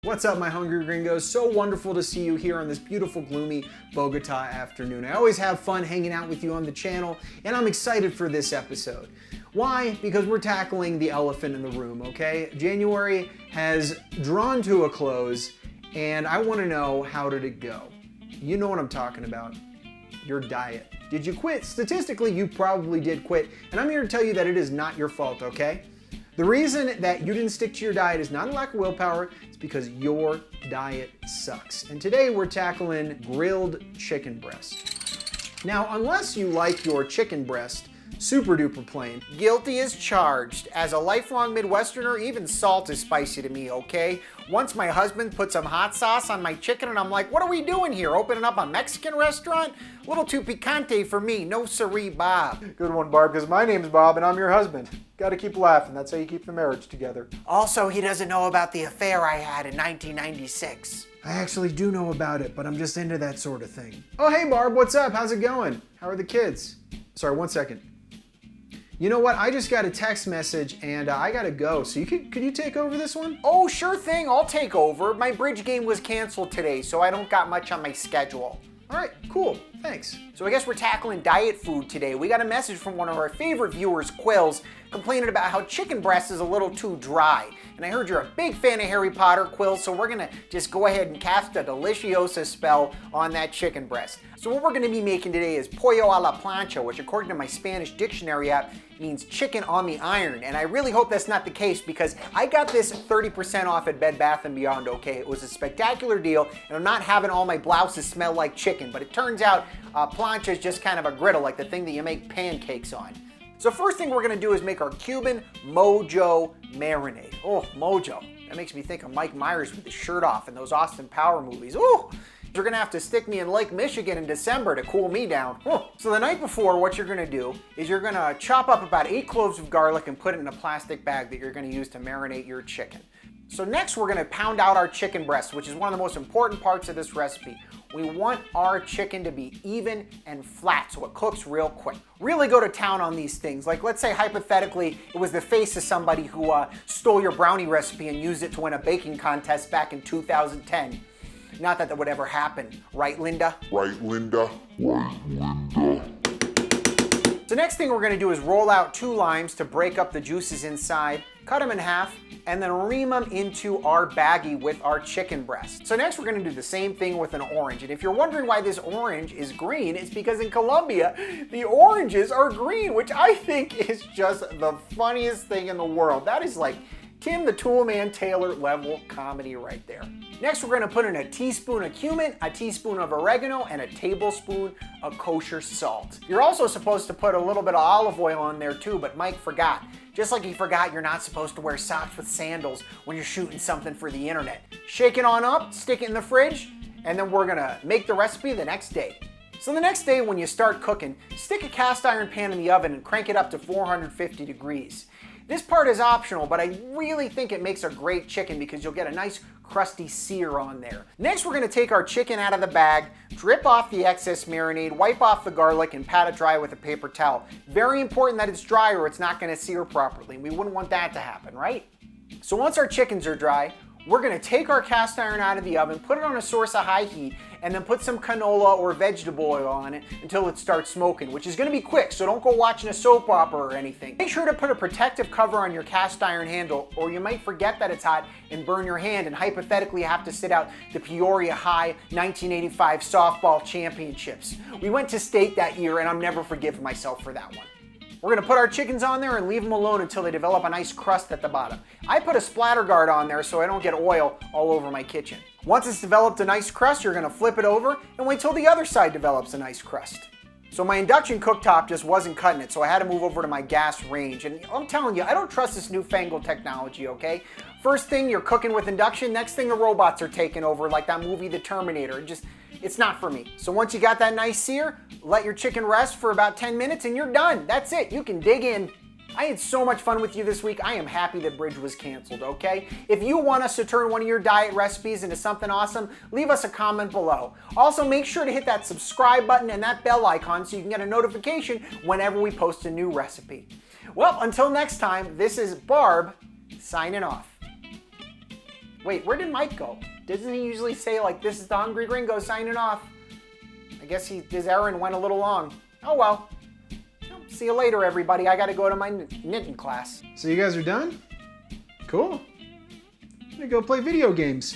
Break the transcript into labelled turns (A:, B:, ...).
A: What's up, my hungry gringos? So wonderful to see you here on this beautiful, gloomy Bogota afternoon. I always have fun hanging out with you on the channel, and I'm excited for this episode. Why? Because we're tackling the elephant in the room, okay? January has drawn to a close, and I want to know, how did it go? You know what I'm talking about. Your diet. Did you quit? Statistically, you probably did quit, and I'm here to tell you that it is not your fault, okay? The reason that you didn't stick to your diet is not a lack of willpower, it's because your diet sucks. And today we're tackling grilled chicken breast. Now, unless you like your chicken breast super duper plain, guilty as charged. As a lifelong Midwesterner, even salt is spicy to me, okay? Once my husband put some hot sauce on my chicken and I'm like, what are we doing here? Opening up a Mexican restaurant? A little too picante for me, no siree, Bob. Good one, Barb, because my name's Bob and I'm your husband. Gotta keep laughing, that's how you keep the marriage together. Also, he doesn't know about the affair I had in 1996. I actually do know about it, but I'm just into that sort of thing. Oh, hey Barb, what's up? How's it going? How are the kids? Sorry, 1 second. You know what? I just got a text message and I gotta go. So could you take over this one? Oh, sure thing. I'll take over. My bridge game was canceled today, so I don't got much on my schedule. All right, cool. Thanks. So I guess we're tackling diet food today. We got a message from one of our favorite viewers, Quills, complaining about how chicken breast is a little too dry. And I heard you're a big fan of Harry Potter, Quills, so we're gonna just go ahead and cast a deliciosa spell on that chicken breast. So what we're gonna be making today is pollo a la plancha, which according to my Spanish dictionary app means chicken on the iron. And I really hope that's not the case because I got this 30% off at Bed Bath & Beyond, okay? It was a spectacular deal, and I'm not having all my blouses smell like chicken, but it turns out plancha is just kind of a griddle, like the thing that you make pancakes on. So first thing we're gonna do is make our Cuban mojo marinade. Oh, mojo. That makes me think of Mike Myers with his shirt off in those Austin Power movies. Ooh! You're gonna have to stick me in Lake Michigan in December to cool me down. Oh. So the night before, what you're gonna do is you're gonna chop up about 8 cloves of garlic and put it in a plastic bag that you're gonna use to marinate your chicken. So next we're gonna pound out our chicken breast, which is one of the most important parts of this recipe. We want our chicken to be even and flat so it cooks real quick. Really go to town on these things. Like let's say hypothetically it was the face of somebody who stole your brownie recipe and used it to win a baking contest back in 2010. Not that that would ever happen, right, Linda?
B: Right, Linda? Right, Linda.
A: So next thing we're gonna do is roll out 2 limes to break up the juices inside, cut them in half, and then ream them into our baggie with our chicken breast. So next we're gonna do the same thing with an orange. And if you're wondering why this orange is green, it's because in Colombia, the oranges are green, which I think is just the funniest thing in the world. That is like Tim the Toolman Taylor level comedy right there. Next, we're gonna put in a teaspoon of cumin, a teaspoon of oregano, and a tablespoon of kosher salt. You're also supposed to put a little bit of olive oil on there too, but Mike forgot. Just like he forgot you're not supposed to wear socks with sandals when you're shooting something for the internet. Shake it on up, stick it in the fridge, and then we're gonna make the recipe the next day. So the next day when you start cooking, stick a cast iron pan in the oven and crank it up to 450 degrees. This part is optional, but I really think it makes a great chicken because you'll get a nice crusty sear on there. Next, we're gonna take our chicken out of the bag, drip off the excess marinade, wipe off the garlic, and pat it dry with a paper towel. Very important that it's dry or it's not gonna sear properly. We wouldn't want that to happen, right? So once our chickens are dry, we're gonna take our cast iron out of the oven, put it on a source of high heat, and then put some canola or vegetable oil on it until it starts smoking, which is gonna be quick, so don't go watching a soap opera or anything. Make sure to put a protective cover on your cast iron handle, or you might forget that it's hot and burn your hand and hypothetically have to sit out the Peoria High 1985 softball championships. We went to state that year and I'm never forgiving myself for that one. We're gonna put our chickens on there and leave them alone until they develop a nice crust at the bottom. I put a splatter guard on there so I don't get oil all over my kitchen. Once it's developed a nice crust, you're gonna flip it over and wait till the other side develops a nice crust. So my induction cooktop just wasn't cutting it, so I had to move over to my gas range. And I'm telling you, I don't trust this newfangled technology, okay? First thing, you're cooking with induction. Next thing, the robots are taking over, like that movie, The Terminator. It's not for me. So once you got that nice sear, let your chicken rest for about 10 minutes and you're done. That's it. You can dig in. I had so much fun with you this week. I am happy that Bridge was canceled, okay? If you want us to turn one of your diet recipes into something awesome, leave us a comment below. Also, make sure to hit that subscribe button and that bell icon so you can get a notification whenever we post a new recipe. Well, until next time, this is Barb signing off. Wait, where did Mike go? Doesn't he usually say, like, this is the Hungry Gringo signing off? I guess his errand went a little long. Oh well. Well, see you later, everybody. I gotta go to my knitting class. So you guys are done? Cool. I'm gonna go play video games.